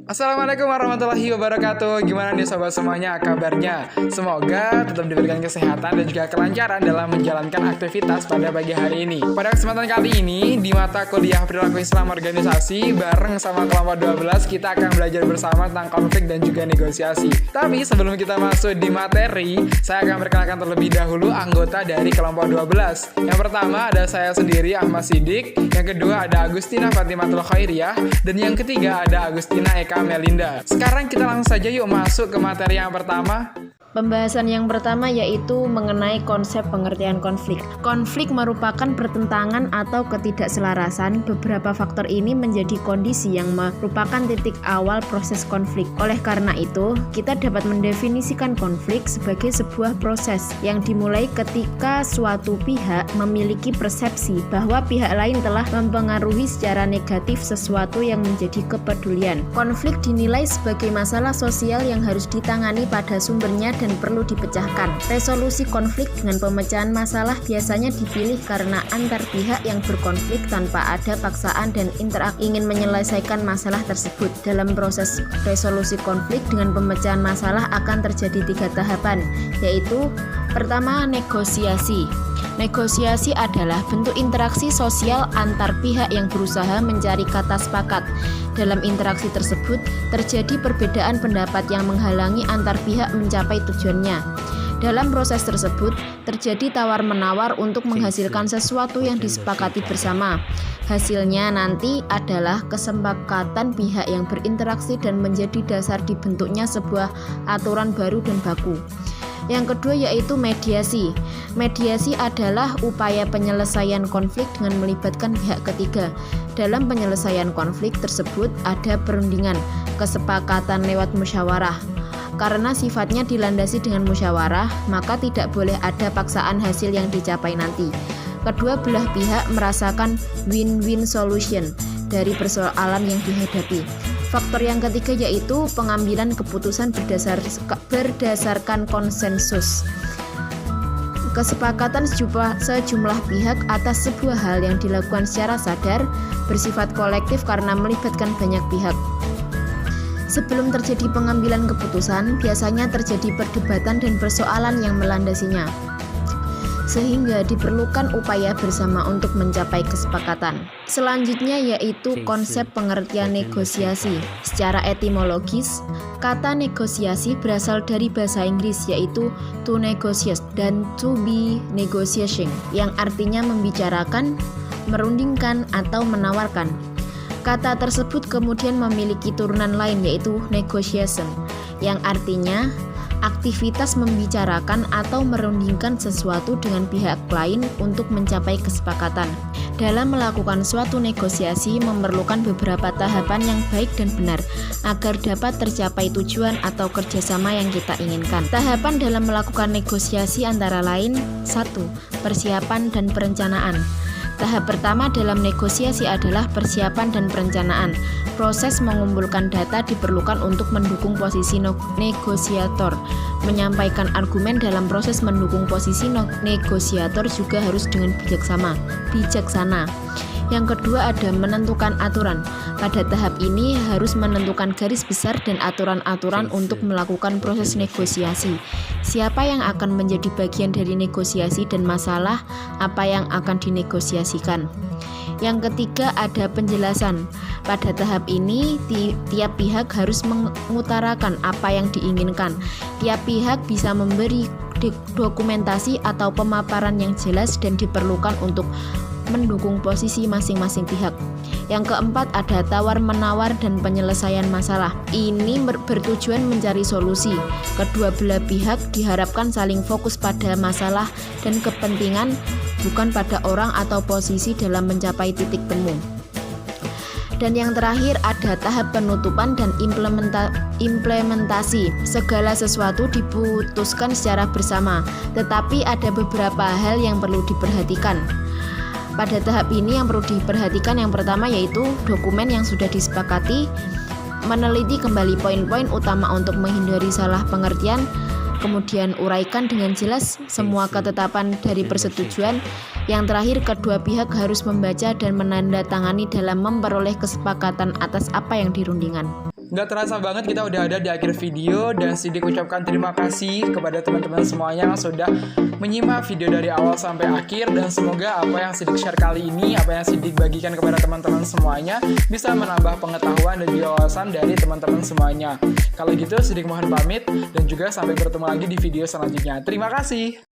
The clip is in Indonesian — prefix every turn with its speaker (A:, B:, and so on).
A: Assalamualaikum warahmatullahi wabarakatuh. Gimana nih sobat semuanya kabarnya? Semoga tetap diberikan kesehatan dan juga kelancaran dalam menjalankan aktivitas pada pagi hari ini. Pada kesempatan kali ini, di mata kuliah perilaku Islam organisasi, bareng sama kelompok 12, kita akan belajar bersama tentang konflik dan juga negosiasi. Tapi sebelum kita masuk di materi, saya akan perkenalkan terlebih dahulu anggota dari kelompok 12. Yang pertama ada saya sendiri, Ahmad Siddiq. Yang kedua ada Agustina Fatimatul Khairiyah. Dan yang ketiga ada Agustina Eka Melinda. Sekarang kita langsung saja yuk masuk ke materi yang pertama.
B: Pembahasan yang pertama yaitu mengenai konsep pengertian konflik. Konflik merupakan pertentangan atau ketidakselarasan. Beberapa faktor ini menjadi kondisi yang merupakan titik awal proses konflik. Oleh karena itu, kita dapat mendefinisikan konflik sebagai sebuah proses yang dimulai ketika suatu pihak memiliki persepsi bahwa pihak lain telah mempengaruhi secara negatif sesuatu yang menjadi kepedulian. Konflik dinilai sebagai masalah sosial yang harus ditangani pada sumbernya dan perlu dipecahkan. Resolusi konflik dengan pemecahan masalah biasanya dipilih karena antar pihak yang berkonflik tanpa ada paksaan dan interaksi ingin menyelesaikan masalah tersebut. Dalam proses resolusi konflik dengan pemecahan masalah akan terjadi 3 tahapan, yaitu pertama, negosiasi. Negosiasi adalah bentuk interaksi sosial antar pihak yang berusaha mencari kata sepakat. Dalam interaksi tersebut, terjadi perbedaan pendapat yang menghalangi antar pihak mencapai tujuannya. Dalam proses tersebut, terjadi tawar-menawar untuk menghasilkan sesuatu yang disepakati bersama. Hasilnya nanti adalah kesepakatan pihak yang berinteraksi dan menjadi dasar dibentuknya sebuah aturan baru dan baku. Yang kedua yaitu mediasi. Mediasi adalah upaya penyelesaian konflik dengan melibatkan pihak ketiga. Dalam penyelesaian konflik tersebut ada perundingan, kesepakatan lewat musyawarah. Karena sifatnya dilandasi dengan musyawarah, maka tidak boleh ada paksaan hasil yang dicapai nanti. Kedua belah pihak merasakan win-win solution dari persoalan yang dihadapi. Faktor yang ketiga yaitu pengambilan keputusan berdasarkan konsensus. Kesepakatan sejumlah pihak atas sebuah hal yang dilakukan secara sadar, bersifat kolektif karena melibatkan banyak pihak. Sebelum terjadi pengambilan keputusan, biasanya terjadi perdebatan dan persoalan yang melandasinya, sehingga diperlukan upaya bersama untuk mencapai kesepakatan. Selanjutnya yaitu konsep pengertian negosiasi. Secara etimologis, kata negosiasi berasal dari bahasa Inggris yaitu to negotiate dan to be negotiating, yang artinya membicarakan, merundingkan, atau menawarkan. Kata tersebut kemudian memiliki turunan lain yaitu negotiation, yang artinya aktivitas membicarakan atau merundingkan sesuatu dengan pihak lain untuk mencapai kesepakatan. Dalam melakukan suatu negosiasi memerlukan beberapa tahapan yang baik dan benar agar dapat tercapai tujuan atau kerjasama yang kita inginkan. Tahapan dalam melakukan negosiasi antara lain 1. Persiapan dan perencanaan. Tahap pertama dalam negosiasi adalah persiapan dan perencanaan. Proses mengumpulkan data diperlukan untuk mendukung posisi negosiator. Menyampaikan argumen dalam proses mendukung posisi negosiator juga harus dengan bijaksana. Yang kedua ada menentukan aturan. Pada tahap ini harus menentukan garis besar dan aturan-aturan untuk melakukan proses negosiasi. Siapa yang akan menjadi bagian dari negosiasi dan masalah apa yang akan dinegosiasikan. Yang ketiga ada penjelasan. Pada tahap ini tiap pihak harus mengutarakan apa yang diinginkan. Tiap pihak bisa memberi dokumentasi atau pemaparan yang jelas dan diperlukan untuk mendukung posisi masing-masing pihak. Yang keempat ada tawar-menawar dan penyelesaian masalah. Ini bertujuan mencari solusi. Kedua belah pihak diharapkan saling fokus pada masalah dan kepentingan, bukan pada orang atau posisi dalam mencapai titik temu. Dan yang terakhir ada tahap penutupan dan implementasi. Segala sesuatu diputuskan secara bersama, tetapi ada beberapa hal yang perlu diperhatikan. Pada tahap ini yang perlu diperhatikan yang pertama yaitu dokumen yang sudah disepakati, meneliti kembali poin-poin utama untuk menghindari salah pengertian, kemudian uraikan dengan jelas semua ketetapan dari persetujuan. Yang terakhir, kedua pihak harus membaca dan menandatangani dalam memperoleh kesepakatan atas apa yang dirundingan.
A: Nggak terasa banget kita udah ada di akhir video, dan Sidik ucapkan terima kasih kepada teman-teman semuanya yang sudah menyimak video dari awal sampai akhir, dan semoga apa yang Sidik share kali ini, apa yang Sidik bagikan kepada teman-teman semuanya bisa menambah pengetahuan dan juga wawasan dari teman-teman semuanya. Kalau gitu Sidik mohon pamit dan juga sampai bertemu lagi di video selanjutnya. Terima kasih.